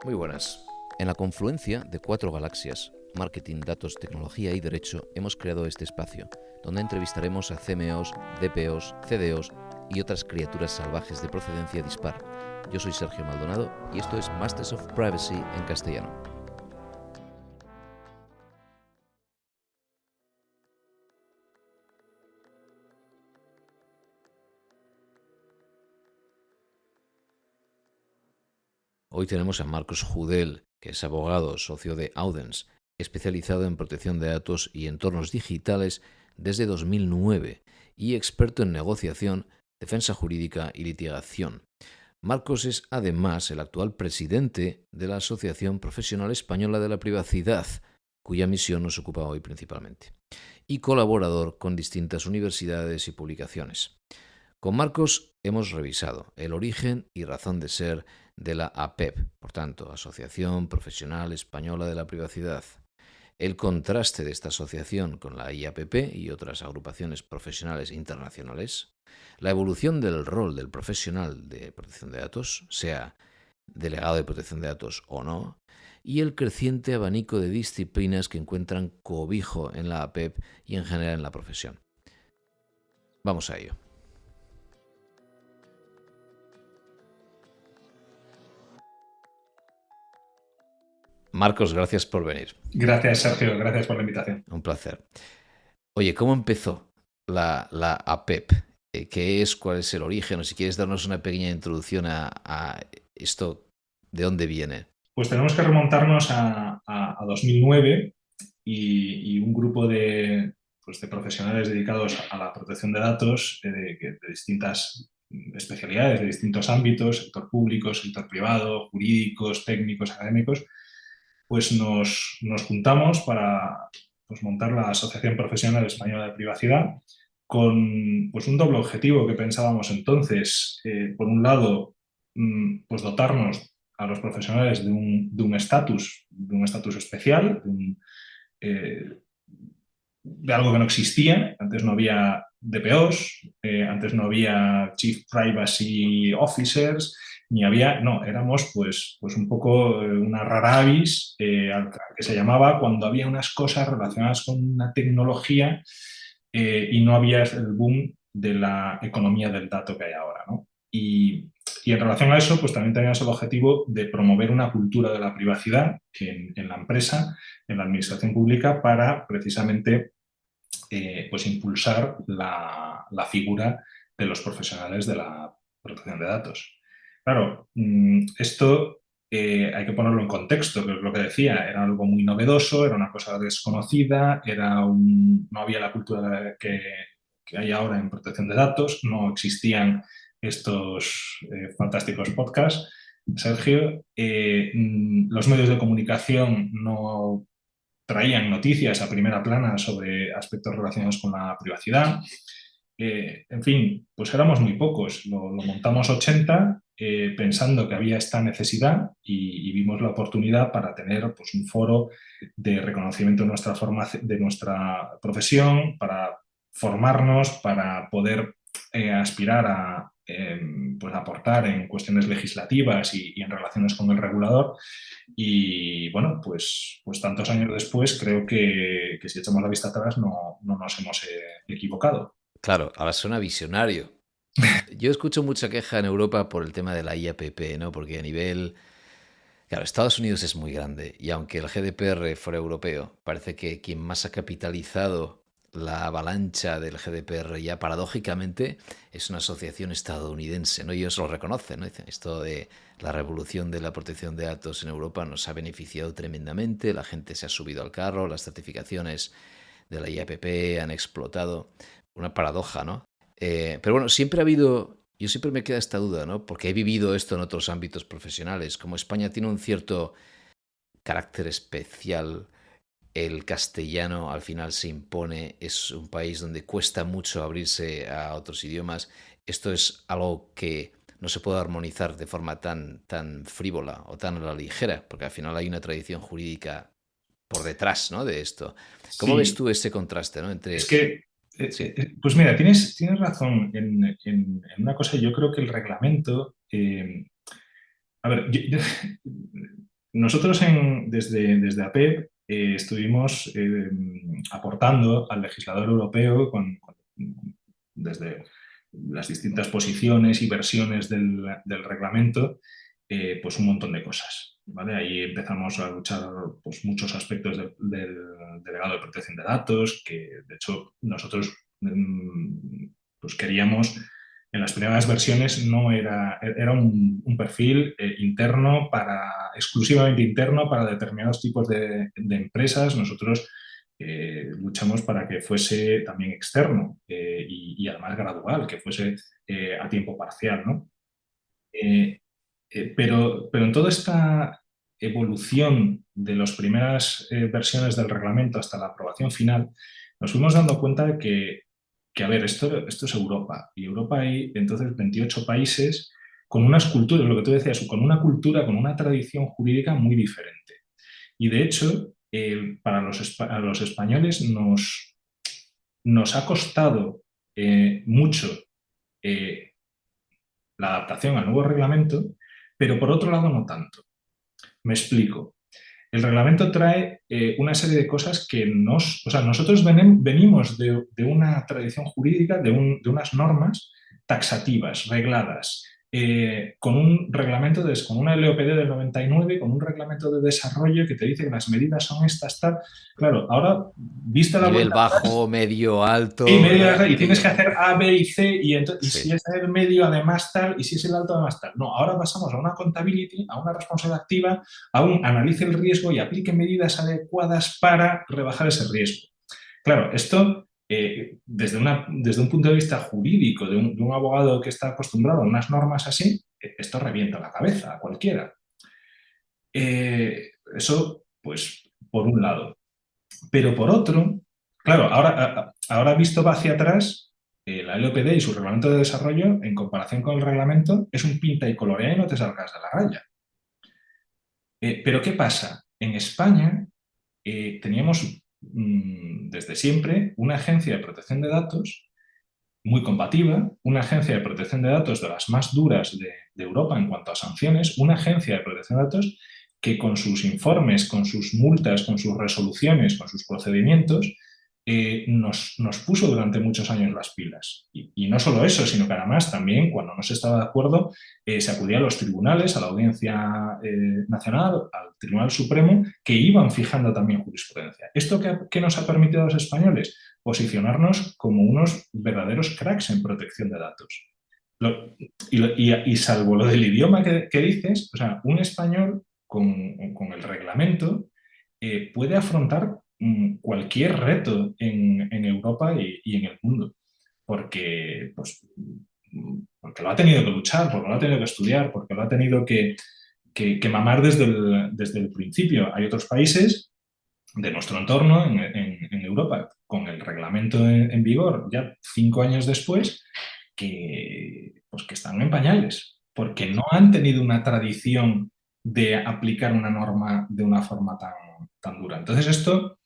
Muy buenas. En la confluencia de 4 galaxias, marketing, datos, tecnología y derecho, hemos creado este espacio, donde entrevistaremos a CMOs, DPOs, CDOs y otras criaturas salvajes de procedencia dispar. Yo soy Sergio Maldonado y esto es Masters of Privacy en castellano. Hoy tenemos a Marcos Judel, que es abogado, socio de Audens, especializado en protección de datos y entornos digitales desde 2009 y experto en negociación, defensa jurídica y litigación. Marcos es además el actual presidente de la Asociación Profesional Española de la Privacidad, cuya misión nos ocupa hoy principalmente, y colaborador con distintas universidades y publicaciones. Con Marcos hemos revisado el origen y razón de ser de la APEP, por tanto, Asociación Profesional Española de la Privacidad, el contraste de esta asociación con la IAPP y otras agrupaciones profesionales internacionales, la evolución del rol del profesional de protección de datos, sea delegado de protección de datos o no, y el creciente abanico de disciplinas que encuentran cobijo en la APEP y en general en la profesión. Vamos a ello. Marcos, gracias por venir. Gracias, Sergio. Gracias por la invitación. Un placer. Oye, ¿cómo empezó la APEP? ¿Qué es? ¿Cuál es el origen? O si quieres darnos una pequeña introducción a esto, ¿de dónde viene? Pues tenemos que remontarnos a 2009 y un grupo de profesionales dedicados a la protección de datos de distintas especialidades, de distintos ámbitos, sector público, sector privado, jurídicos, técnicos, académicos, pues nos juntamos para montar la Asociación Profesional Española de Privacidad con pues, un doble objetivo que pensábamos entonces. Por un lado, pues dotarnos a los profesionales de un estatus especial, eh, de algo que no existía. Antes no había DPOs, antes no había Chief Privacy Officers, ni había, no, éramos pues un poco una rara avis, que se llamaba cuando había unas cosas relacionadas con una tecnología y no había el boom de la economía del dato que hay ahora, ¿no? Y en relación a eso, pues también teníamos el objetivo de promover una cultura de la privacidad en la empresa, en la administración pública, para precisamente pues impulsar la figura de los profesionales de la protección de datos. Claro, esto hay que ponerlo en contexto, que es lo que decía, era algo muy novedoso, era una cosa desconocida, no había la cultura que hay ahora en protección de datos, no existían estos fantásticos podcasts. Sergio, los medios de comunicación no traían noticias a primera plana sobre aspectos relacionados con la privacidad. En fin, pues éramos muy pocos. Lo montamos 80 pensando que había esta necesidad y vimos la oportunidad para tener pues, un foro de reconocimiento de nuestra, de nuestra profesión, para formarnos, para poder aspirar a pues aportar en cuestiones legislativas y en relaciones con el regulador. Y bueno, pues tantos años después creo que si echamos la vista atrás no nos hemos equivocado. Claro, ahora suena visionario. Yo escucho mucha queja en Europa por el tema de la IAPP, ¿no? Porque a nivel... Claro, Estados Unidos es muy grande y aunque el GDPR fuera europeo, parece que quien más ha capitalizado la avalancha del GDPR ya paradójicamente es una asociación estadounidense, ¿no? Y ellos lo reconocen, ¿no? Dicen, esto de la revolución de la protección de datos en Europa nos ha beneficiado tremendamente, la gente se ha subido al carro, las certificaciones de la IAPP han explotado. Una paradoja, ¿no? Pero bueno, siempre ha habido, yo siempre me queda esta duda, ¿no? Porque he vivido esto en otros ámbitos profesionales. Como España tiene un cierto carácter especial, el castellano al final se impone, es un país donde cuesta mucho abrirse a otros idiomas. Esto es algo que no se puede armonizar de forma tan frívola o tan a la ligera, porque al final hay una tradición jurídica por detrás, ¿no? De esto. ¿Cómo ves Sí, tú ese contraste, ¿no? es Entre... que, Sí. pues mira, tienes razón en una cosa. Yo creo que el reglamento, a ver, nosotros desde APEP estuvimos aportando al legislador europeo desde las distintas posiciones y versiones del reglamento, pues un montón de cosas. ¿Vale? Ahí empezamos a luchar pues, muchos aspectos del delegado de protección de datos, que de hecho nosotros pues queríamos, en las primeras versiones no era un perfil interno exclusivamente interno para determinados tipos de empresas. Nosotros luchamos para que fuese también externo y además gradual, que fuese a tiempo parcial, ¿no? Eh, pero en toda esta evolución de las primeras versiones del reglamento hasta la aprobación final, nos fuimos dando cuenta de que, a ver, esto es Europa, y Europa hay entonces 28 países con unas culturas, lo que tú decías, con una cultura, con una tradición jurídica muy diferente. Y de hecho, para a los españoles nos ha costado mucho eh, la adaptación al nuevo reglamento, pero por otro lado no tanto. Me explico. El reglamento trae una serie de cosas que o sea, nosotros venimos de una tradición jurídica, de unas normas taxativas, regladas, con un reglamento, con una LOPD del 99, con un reglamento de desarrollo que te dice que las medidas son estas, tal. Claro, ahora, vista la Nivel vuelta bajo, atrás, medio, y, alto, medio, ¿verdad? y tienes que Aquello. hacer A, B y C, y si Sí. es el medio, además tal, y si es el alto, además tal. No, ahora pasamos a una accountability, a una responsabilidad activa, a un analice el riesgo y aplique medidas adecuadas para rebajar ese riesgo. Claro, esto, desde un punto de vista jurídico, de un abogado que está acostumbrado a unas normas así, esto revienta la cabeza a cualquiera. Eso, pues, por un lado. Pero por otro, claro, ahora visto hacia atrás, la LOPD y su reglamento de desarrollo, en comparación con el reglamento, es un pinta y colorea y no te salgas de la raya. Pero ¿qué pasa? En España teníamos desde siempre una agencia de protección de datos muy combativa, una agencia de protección de datos de las más duras de Europa en cuanto a sanciones, una agencia de protección de datos que con sus informes, con sus multas, con sus resoluciones, con sus procedimientos, nos puso durante muchos años las pilas. Y no solo eso, sino que además también, cuando no se estaba de acuerdo, se acudía a los tribunales, a la Audiencia Nacional, al Tribunal Supremo, que iban fijando también jurisprudencia. ¿Esto qué nos ha permitido a los españoles? Posicionarnos como unos verdaderos cracks en protección de datos. Y salvo lo del idioma que dices, o sea, un español con el reglamento puede afrontar cualquier reto en Europa y en el mundo, porque, pues, porque lo ha tenido que luchar, porque lo ha tenido que estudiar, porque lo ha tenido que mamar desde el principio. Hay otros países de nuestro entorno en Europa con el reglamento en vigor ya 5 años después pues que están en pañales porque no han tenido una tradición de aplicar una norma de una forma tan dura. Entonces esto,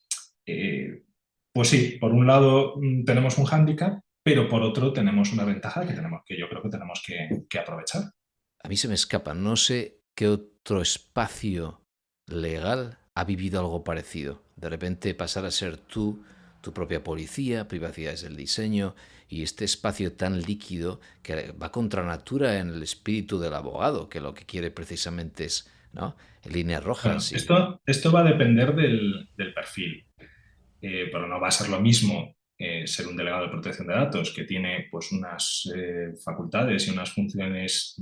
pues sí, por un lado tenemos un hándicap, pero por otro tenemos una ventaja que yo creo que tenemos que aprovechar. A mí se me escapa, no sé qué otro espacio legal ha vivido algo parecido. De repente pasar a ser tú, tu propia policía, privacidad es el diseño, y este espacio tan líquido que va contra natura en el espíritu del abogado, que lo que quiere precisamente es, ¿no?, en líneas Bueno, rojas. Y esto va a depender del perfil. Pero no va a ser lo mismo ser un delegado de protección de datos que tiene pues, unas facultades y unas funciones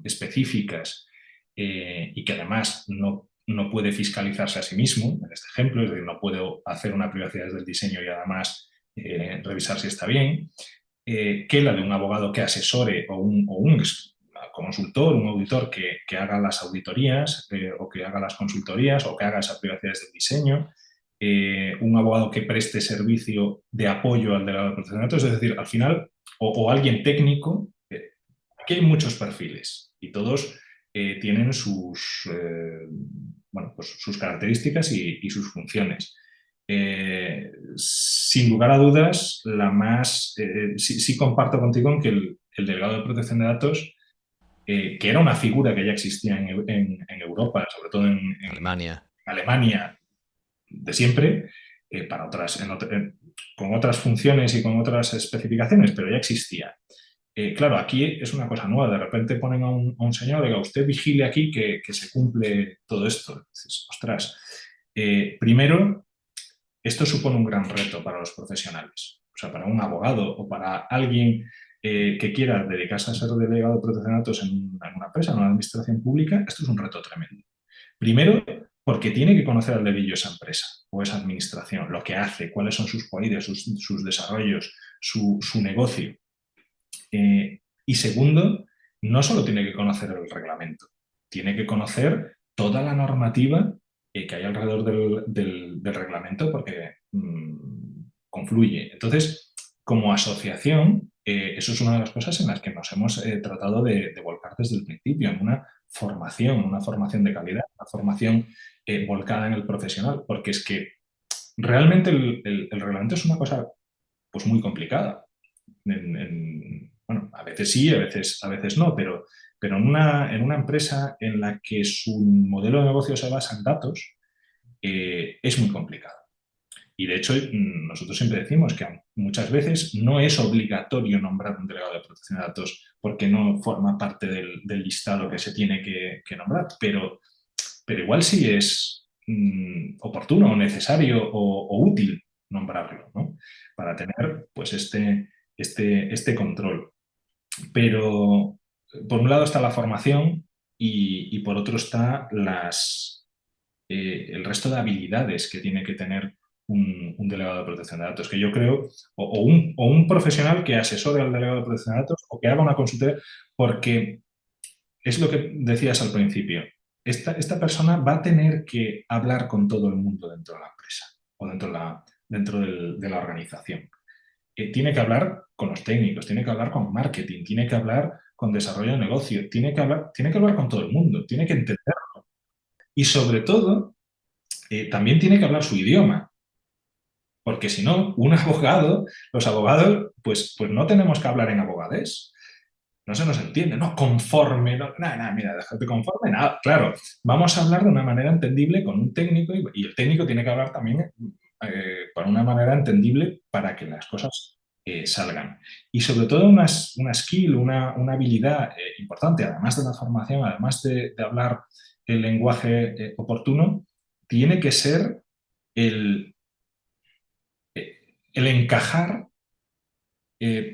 específicas y que además no puede fiscalizarse a sí mismo, en este ejemplo, es decir, no puede hacer una privacidad desde el diseño y además revisar si está bien, que la de un abogado que asesore o un consultor, un auditor que haga las auditorías o que haga las consultorías o que haga esa privacidad desde el diseño, un abogado que preste servicio de apoyo al delegado de protección de datos, es decir, al final, o alguien técnico. Aquí hay muchos perfiles y todos tienen bueno, pues sus características y sus funciones. Sin lugar a dudas, sí comparto contigo en que el delegado de protección de datos que era una figura que ya existía en Europa, sobre todo en Alemania. Alemania de siempre, para con otras funciones y con otras especificaciones, pero ya existía. Claro, aquí es una cosa nueva. De repente ponen a un señor, diga, usted vigile aquí que se cumple todo esto. Dices, ostras, primero, esto supone un gran reto para los profesionales. O sea, para un abogado o para alguien que quiera dedicarse a ser delegado de protección de datos en una empresa, en una administración pública, esto es un reto tremendo. Primero, porque tiene que conocer al dedillo esa empresa o esa administración, lo que hace, cuáles son sus cualidades, sus desarrollos, su negocio. Y segundo, no solo tiene que conocer el reglamento, tiene que conocer toda la normativa que hay alrededor del reglamento porque confluye. Entonces, como asociación, eso es una de las cosas en las que nos hemos tratado de volcar desde el principio, en una formación de calidad, una formación volcada en el profesional, porque es que realmente el reglamento es una cosa pues muy complicada. Bueno, a veces sí, a veces no, pero en una empresa en la que su modelo de negocio se basa en datos, es muy complicado. Y de hecho, nosotros siempre decimos que muchas veces no es obligatorio nombrar un delegado de protección de datos porque no forma parte del listado que se tiene que nombrar, pero igual sí es oportuno o necesario o útil nombrarlo, ¿no? Para tener pues este control. Pero por un lado está la formación y por otro está el resto de habilidades que tiene que tener un delegado de protección de datos, que yo creo, o un profesional que asesore al delegado de protección de datos o que haga una consulta, porque es lo que decías al principio. Esta persona va a tener que hablar con todo el mundo dentro de la empresa o dentro de la organización. Tiene que hablar con los técnicos, tiene que hablar con marketing, tiene que hablar con desarrollo de negocio, tiene que hablar con todo el mundo, tiene que entender. Y sobre todo, también tiene que hablar su idioma, porque si no, un abogado, los abogados, pues no tenemos que hablar en abogadés. No se nos entiende, no conforme, no, nada, nada, mira, déjate conforme, nada. Claro, vamos a hablar de una manera entendible con un técnico y el técnico tiene que hablar también por una manera entendible para que las cosas salgan. Y sobre todo una skill, una habilidad importante, además de la formación, además de hablar el lenguaje oportuno, tiene que ser el, el encajar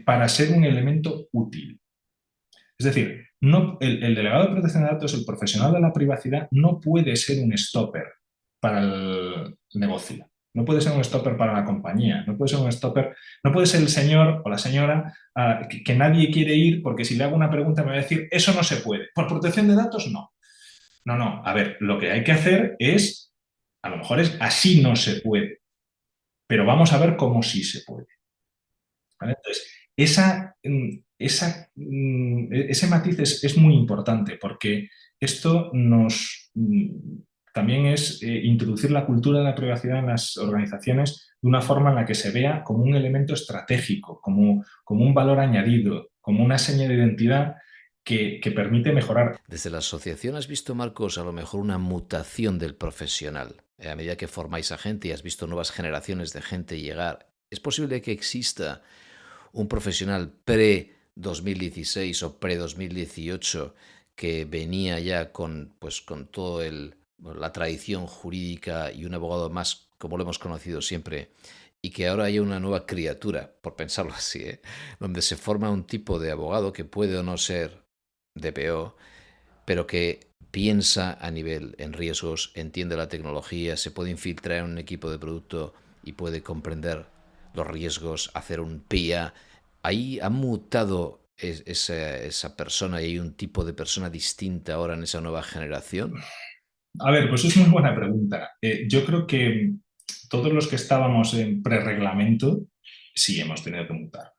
para ser un elemento útil. Es decir, el delegado de protección de datos, el profesional de la privacidad, no puede ser un stopper para el negocio, no puede ser un stopper para la compañía, no puede ser un stopper, no puede ser el señor o la señora que nadie quiere ir porque si le hago una pregunta me va a decir, eso no se puede. Por protección de datos, no. No, no. A ver, lo que hay que hacer es, a lo mejor es así no se puede, pero vamos a ver cómo sí se puede. ¿Vale? Entonces, ese matiz es muy importante porque esto también es introducir la cultura de la privacidad en las organizaciones de una forma en la que se vea como un elemento estratégico, como un valor añadido, como una seña de identidad que permite mejorar. Desde la asociación has visto, Marcos, a lo mejor una mutación del profesional. A medida que formáis a gente y has visto nuevas generaciones de gente llegar, ¿es posible que exista un profesional pre-2016 o pre-2018 que venía ya con todo la tradición jurídica y un abogado más como lo hemos conocido siempre, y que ahora haya una nueva criatura, por pensarlo así, donde se forma un tipo de abogado que puede o no ser DPO, pero que piensa a nivel en riesgos, entiende la tecnología, se puede infiltrar en un equipo de producto y puede comprender los riesgos, hacer un PIA. Ahí ha mutado esa persona y hay un tipo de persona distinta ahora en esa nueva generación. A ver, pues es muy buena pregunta. Yo creo que todos los que estábamos en prereglamento sí hemos tenido que mutar.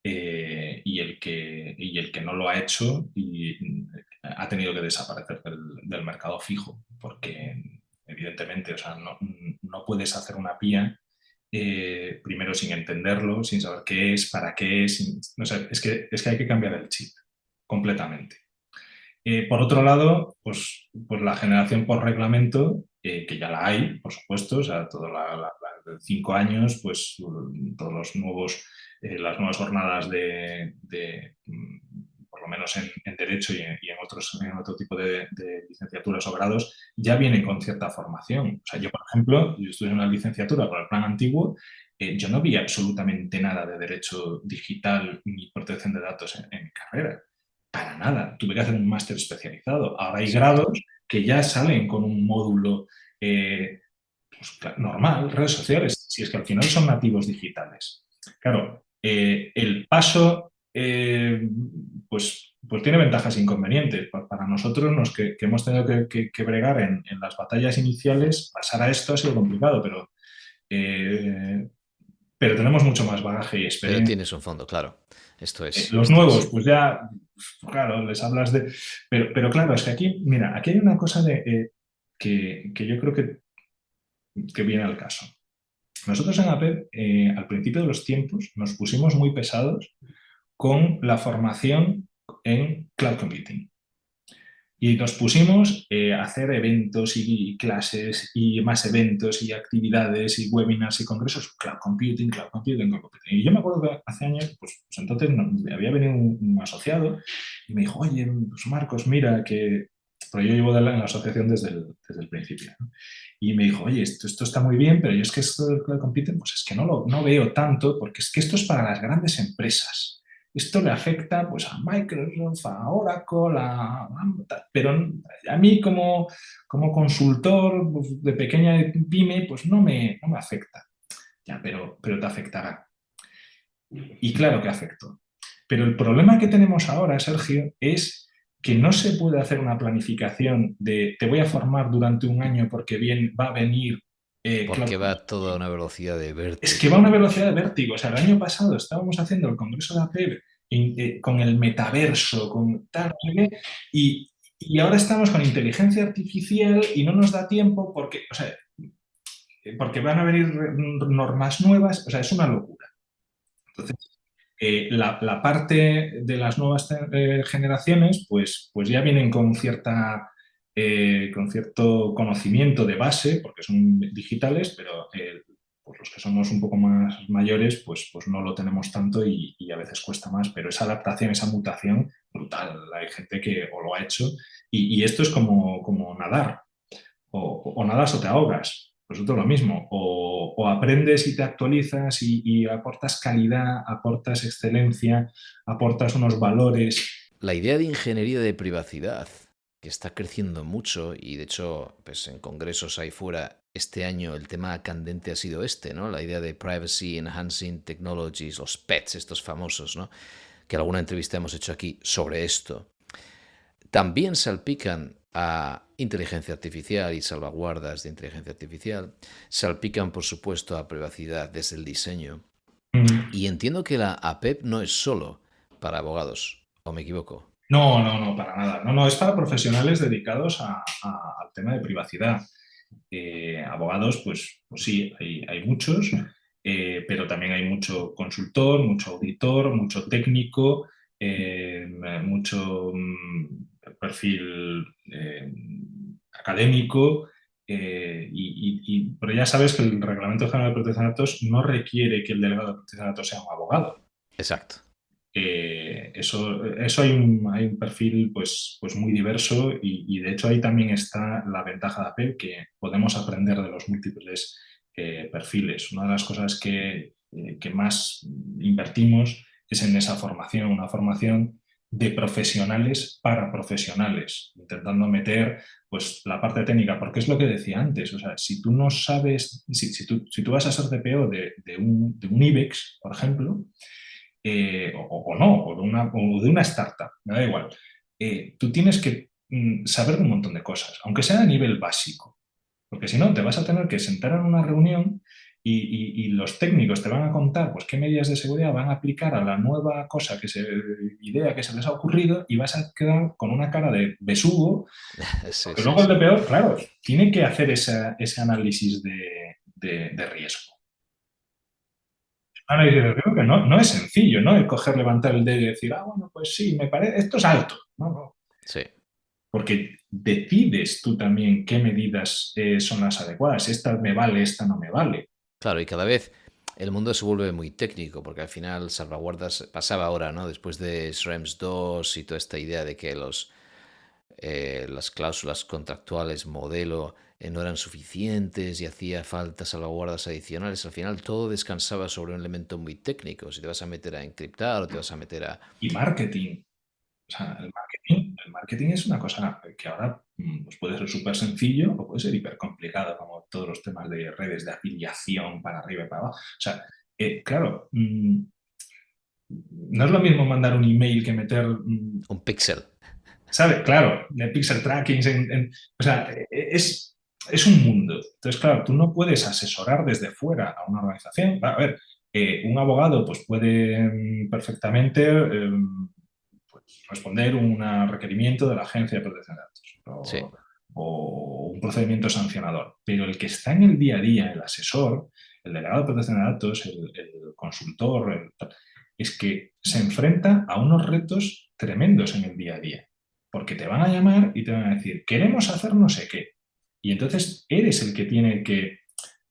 Y el que no lo ha hecho ha tenido que desaparecer del mercado fijo, porque evidentemente, o sea, no puedes hacer una PIA primero sin entenderlo, sin saber qué es, para qué es, no sé, es que hay que cambiar el chip completamente. Por otro lado, pues la generación por reglamento, que ya la hay, por supuesto, o sea, toda de 5 años, pues todos los nuevos, las nuevas jornadas por lo menos en Derecho en otro tipo de licenciaturas o grados, ya vienen con cierta formación. O sea, yo, por ejemplo, yo estudié una licenciatura por el plan antiguo, yo no vi absolutamente nada de Derecho Digital ni protección de datos en mi carrera. Para nada. Tuve que hacer un máster especializado. Ahora hay Exacto. grados que ya salen con un módulo pues, normal, redes sociales, si es que al final son nativos digitales. Claro, el paso pues tiene ventajas e inconvenientes. Para nosotros, que hemos tenido que bregar en las batallas iniciales, pasar a esto ha sido complicado, eh, pero tenemos mucho más bagaje y Pero experiencia. tienes un fondo, claro. Esto Los esto nuevos, es. pues ya, claro, les hablas de... Pero claro, es que aquí, mira, aquí hay una cosa que yo creo que viene al caso. Nosotros en APEP, al principio de los tiempos, nos pusimos muy pesados con la formación en cloud computing. Y nos pusimos a hacer eventos y clases y más eventos y actividades y webinars y congresos, cloud computing, cloud computing, cloud computing. Y yo me acuerdo que hace años, pues entonces me había venido un asociado y me dijo, oye, pues Marcos, mira que... Pero yo llevo en la asociación desde el principio, ¿no? Y me dijo, oye, esto está muy bien, pero yo es que esto del cloud computing, pues es que no veo tanto, porque es que esto es para las grandes empresas. Esto le afecta pues, a Microsoft, a Oracle, pero a mí como consultor pues, de pequeña pyme, pues no me afecta. Ya, pero te afectará. Y claro que afectó. Pero el problema que tenemos ahora, Sergio, es que no se puede hacer una planificación de te voy a formar durante un año porque bien va a venir cloud Porque va todo a computing. una velocidad de Es que va a vértigo. una velocidad de vértigo. O sea, el año pasado estábamos haciendo el Congreso de Apple con el metaverso, con tal, no sé qué, y ahora estamos con inteligencia artificial y no nos da tiempo porque, o sea, porque van a venir normas nuevas. O sea, es una locura. Entonces, la parte de las nuevas generaciones, pues ya vienen con cierto conocimiento de base, porque son digitales, pero pues los que somos un poco más mayores, pues no lo tenemos tanto y a veces cuesta más, pero esa adaptación, esa mutación, brutal. Hay gente que o lo ha hecho y esto es como nadar o nadas o te ahogas. Pues otro lo mismo. O aprendes y te actualizas y aportas calidad, aportas excelencia, aportas unos valores. La idea de ingeniería de privacidad, que está creciendo mucho y de hecho, pues en congresos ahí fuera, este año el tema candente ha sido este, ¿no? La idea de Privacy Enhancing Technologies, los PETs, estos famosos, ¿no? Que alguna entrevista hemos hecho aquí sobre esto. También salpican a inteligencia artificial y salvaguardas de inteligencia artificial. Salpican, por supuesto, a privacidad desde el diseño. Mm. Y entiendo que la APEP no es solo para abogados, ¿o me equivoco? No, para nada. No, es para profesionales dedicados al tema de privacidad. Abogados, pues sí, hay muchos, pero también hay mucho consultor, mucho auditor, mucho técnico, mucho perfil académico. Pero ya sabes que el Reglamento General de Protección de Datos no requiere que el delegado de protección de datos sea un abogado. Exacto. Eso hay un perfil pues muy diverso y de hecho ahí también está la ventaja de Apple, que podemos aprender de los múltiples perfiles. Una de las cosas que más invertimos es en esa formación, una formación de profesionales para profesionales, intentando meter pues la parte técnica, porque es lo que decía antes. O sea, si tú no sabes, si tú vas a ser DPO de un IBEX, por ejemplo, o no, o de una startup, me da igual. Tú tienes que saber un montón de cosas, aunque sea a nivel básico, porque si no, te vas a tener que sentar en una reunión y los técnicos te van a contar pues, qué medidas de seguridad van a aplicar a la nueva idea que se les ha ocurrido y vas a quedar con una cara de besugo, Sí, porque sí, luego el sí. DPO, claro, tiene que hacer ese análisis de riesgo. Análisis de riesgo que no es sencillo, ¿no? El coger, levantar el dedo y decir, bueno, pues sí, me parece, esto es alto. No, no. Sí. porque decides tú también qué medidas son las adecuadas. Esta me vale, esta no me vale. Claro, y cada vez el mundo se vuelve muy técnico, porque al final salvaguardas, pasaba ahora, ¿no? Después de SREMS 2 y toda esta idea de que las cláusulas contractuales modelo no eran suficientes y hacía falta salvaguardas adicionales. Al final todo descansaba sobre un elemento muy técnico. Si te vas a meter a encriptar o te vas a meter a... Y marketing. O sea, el marketing es una cosa que ahora pues puede ser súper sencillo o puede ser hiper complicado, como todos los temas de redes de afiliación para arriba y para abajo. O sea, claro, no es lo mismo mandar un email que meter, Un pixel. ¿sabes? Claro, de pixel tracking, o sea, es un mundo. Entonces, claro, tú no puedes asesorar desde fuera a una organización. A ver, un abogado pues puede perfectamente pues, responder un requerimiento de la Agencia de Protección de Datos Sí, o un procedimiento sancionador, pero el que está en el día a día, el asesor, el delegado de protección de datos, el consultor, es que se enfrenta a unos retos tremendos en el día a día, porque te van a llamar y te van a decir, queremos hacer no sé qué, y entonces eres el que tiene que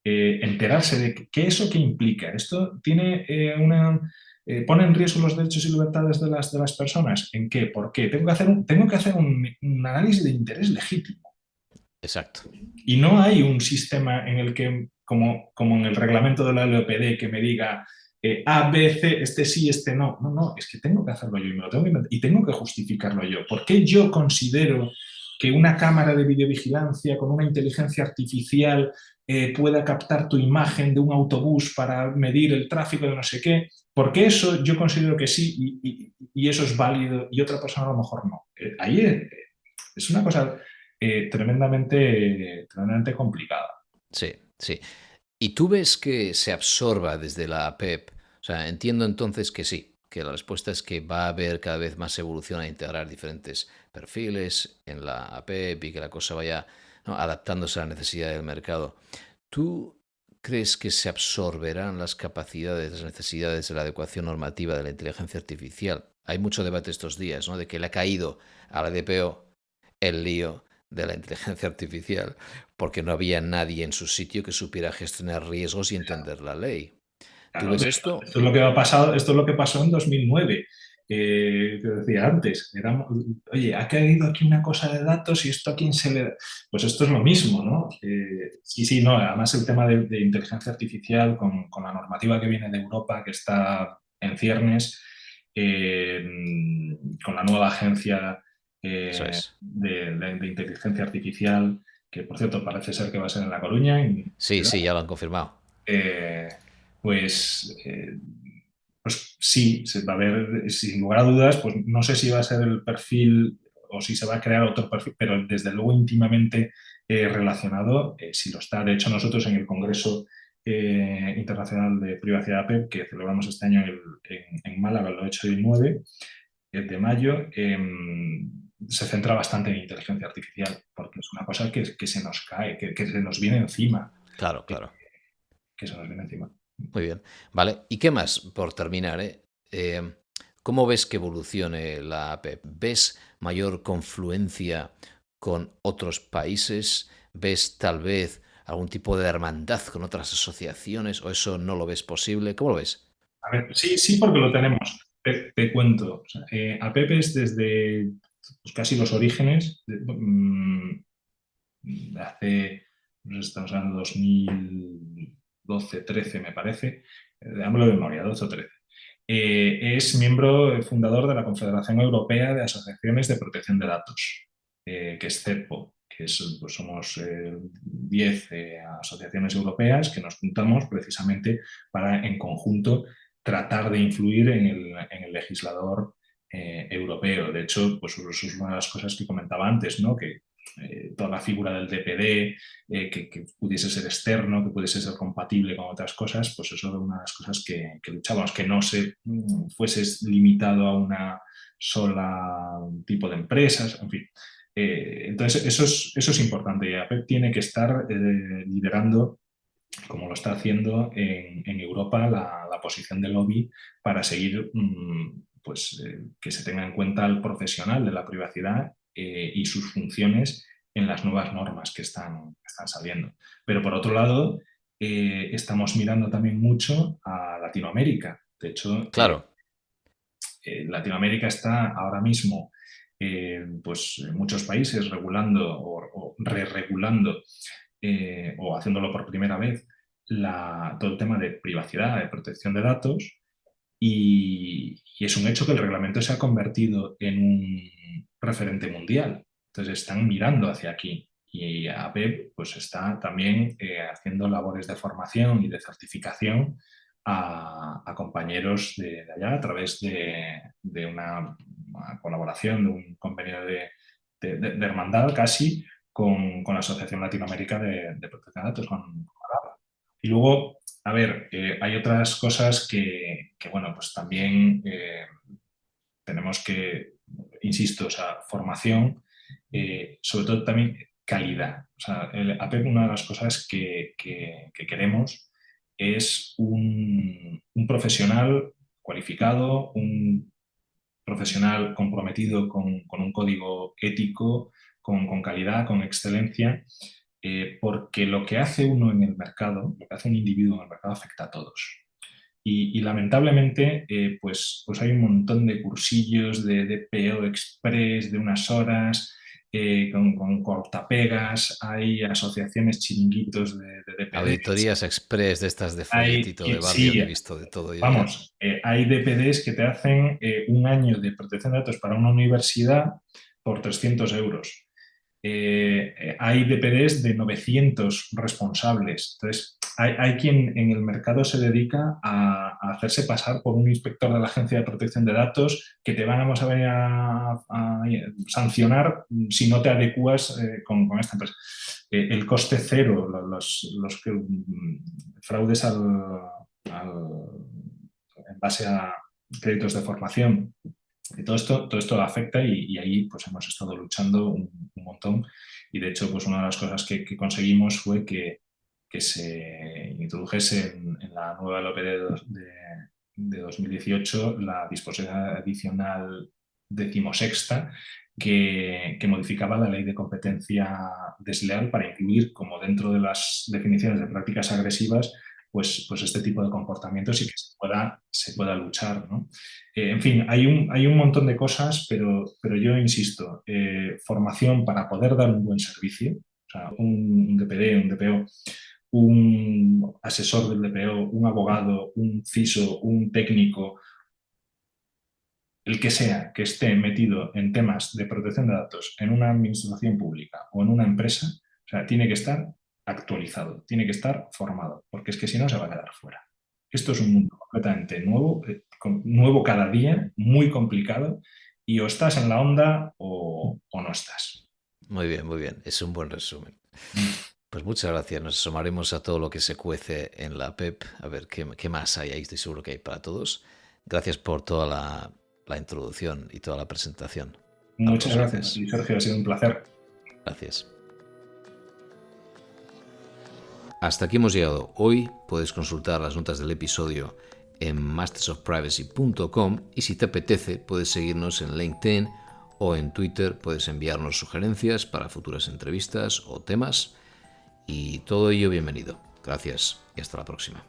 enterarse de qué eso que implica. Esto tiene pone en riesgo los derechos y libertades de las personas. ¿En qué? ¿Por qué? Tengo que hacer un análisis de interés legítimo. exacto. Y no hay un sistema en el que, como en el reglamento de la LOPD, que me diga A, B, C, este sí, este no. No, no, es que tengo que hacerlo yo y me lo tengo que inventar, y tengo que justificarlo yo. ¿Por qué yo considero que una cámara de videovigilancia con una inteligencia artificial pueda captar tu imagen de un autobús para medir el tráfico de no sé qué? Porque eso yo considero que sí y eso es válido y otra persona a lo mejor no. Ahí es una cosa tremendamente complicada. Sí, sí. ¿Y tú ves que se absorba desde la APEP? O sea, entiendo entonces que sí, que la respuesta es que va a haber cada vez más evolución a integrar diferentes perfiles en la APEP y que la cosa vaya, ¿no?, adaptándose a la necesidad del mercado. ¿Tú crees que se absorberán las capacidades, las necesidades de la adecuación normativa de la inteligencia artificial? Hay mucho debate estos días, ¿no?, de que le ha caído a la DPO el lío de la inteligencia artificial porque no había nadie en su sitio que supiera gestionar riesgos y entender la ley. ¿Tú Claro, ves esto esto? es lo que ha pasado, esto es lo que pasó en 2009, que decía antes. Oye, ha caído aquí una cosa de datos y esto a quién se le da. Pues esto es lo mismo, ¿no? Sí, sí, no. Además, el tema de inteligencia artificial con la normativa que viene de Europa, que está en ciernes, eh, con la nueva agencia Eso es. de inteligencia artificial, que por cierto parece ser que va a ser en La Coruña, en mi Sí, ciudad. sí, ya lo han confirmado. eh, pues, pues sí, se va a ver, sin lugar a dudas, pues no sé si va a ser el perfil o si se va a crear otro perfil, pero desde luego íntimamente relacionado, sí lo está. De hecho, nosotros en el Congreso Internacional de Privacidad APEP, que celebramos este año en Málaga, el 8 y 9 de mayo, se centra bastante en inteligencia artificial, porque es una cosa que se nos cae, que se nos viene encima. Claro, eh, claro. que se nos viene encima. Muy bien. Vale. ¿Y qué más, por terminar? ¿Cómo ves que evolucione la APEP? ¿Ves mayor confluencia con otros países? ¿Ves tal vez algún tipo de hermandad con otras asociaciones? ¿O eso no lo ves posible? ¿Cómo lo ves? A ver, sí, sí, porque lo tenemos. Te cuento. O sea, APEP es desde pues, casi los orígenes, de hace, no sé, estamos hablando de 2012, 13 me parece, hablo de memoria, 12 o 13. Es miembro fundador de la Confederación Europea de Asociaciones de Protección de Datos, que es CEPO, que es, pues somos 10 asociaciones europeas que nos juntamos precisamente para en conjunto tratar de influir en el legislador europeo. De hecho, pues eso es una de las cosas que comentaba antes, ¿no? Que toda la figura del DPD, que pudiese ser externo, que pudiese ser compatible con otras cosas, pues eso era una de las cosas que luchábamos, que no se fuese limitado a una sola tipo de empresas, en fin. Entonces, eso es importante. Y APEP tiene que estar liderando, como lo está haciendo en Europa, la posición de lobby para seguir pues, que se tenga en cuenta el profesional de la privacidad y sus funciones en las nuevas normas que están saliendo. Pero por otro lado, estamos mirando también mucho a Latinoamérica. De hecho, Claro, Latinoamérica está ahora mismo pues, en muchos países regulando o re-regulando o haciéndolo por primera vez todo el tema de privacidad, de protección de datos, y es un hecho que el reglamento se ha convertido en un referente mundial. Entonces están mirando hacia aquí y APEP pues está también haciendo labores de formación y de certificación a compañeros de allá a través de una colaboración, de un convenio de hermandad casi con la Asociación Latinoamérica de Protección de Datos, con ADAPA. Y luego, a ver, hay otras cosas que, bueno, pues también tenemos que, insisto, o sea, formación, sobre todo también calidad. O sea, el APEP, una de las cosas que queremos es un profesional cualificado, un profesional comprometido con un código ético, con calidad, con excelencia, porque lo que hace uno en el mercado, lo que hace un individuo en el mercado afecta a todos. Y lamentablemente, pues hay un montón de cursillos de DPO Express de unas horas, con cortapegas, hay asociaciones chiringuitos de DPDs, auditorías express de estas de hay, folletito de barrio, sí, que he visto de todo yo ya. vamos, hay DPDs que te hacen un año de protección de datos para una universidad por 300 euros. Hay DPDs de 900 responsables. Entonces, hay quien en el mercado se dedica a hacerse pasar por un inspector de la Agencia de Protección de Datos que te vamos a venir a sancionar si no te adecuas con esta empresa. El coste cero, los fraudes en base a créditos de formación. Y todo esto afecta y ahí pues hemos estado luchando un montón, y de hecho pues una de las cosas que conseguimos fue que se introdujese en la nueva LOPD de 2018 la disposición adicional 16ª que modificaba la ley de competencia desleal para incluir como dentro de las definiciones de prácticas agresivas pues este tipo de comportamientos y que se pueda luchar, ¿no? En fin, hay un montón de cosas, pero yo insisto, formación para poder dar un buen servicio, o sea, un DPD, un DPO, un asesor del DPO, un abogado, un CISO, un técnico, el que sea que esté metido en temas de protección de datos en una administración pública o en una empresa, o sea, tiene que estar actualizado, tiene que estar formado, porque es que si no se va a quedar fuera. Esto es un mundo completamente nuevo, nuevo cada día, muy complicado, y o estás en la onda o no estás. Muy bien, muy bien. Es un buen resumen. Pues muchas gracias. Nos asomaremos a todo lo que se cuece en la PEP, a ver qué más hay ahí. Estoy seguro que hay para todos. Gracias por toda la introducción y toda la presentación a los Muchas gracias a oyentes. ti, Sergio, ha sido un placer. Gracias. Hasta aquí hemos llegado. Hoy puedes consultar las notas del episodio en mastersofprivacy.com y si te apetece puedes seguirnos en LinkedIn o en Twitter, puedes enviarnos sugerencias para futuras entrevistas o temas y todo ello bienvenido. Gracias y hasta la próxima.